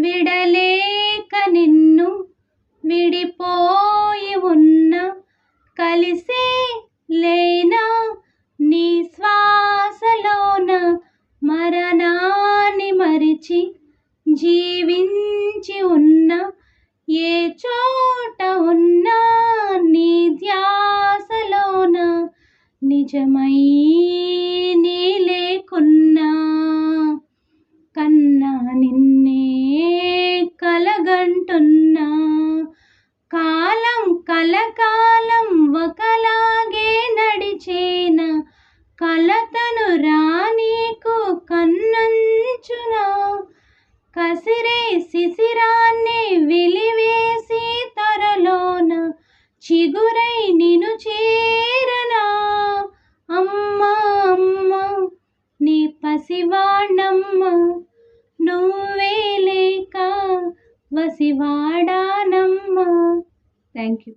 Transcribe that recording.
విడలేక నిన్ను విడిపోయి ఉన్న కలిసే లేనా నీ శ్వాసలోన మరణాన్ని మరిచి జీవించి ఉన్న ఏ చోట ఉన్నా నీ ధ్యాసలోన నిజమై నీ లేకున్నా కన్నా నిన్నే కలగంటున్నా కాలం కలకాలం ఒకలాగే నడిచేన కలతను రానీకు కన్నంచున కసిరే శిశిరాన్ని వెలివేసి త్వరలోన చిగురై నిను చేరనా అమ్మా అమ్మా నీ పసివాణమ్మ నువ్వే లేక వసివాడానమ్మ. Thank you.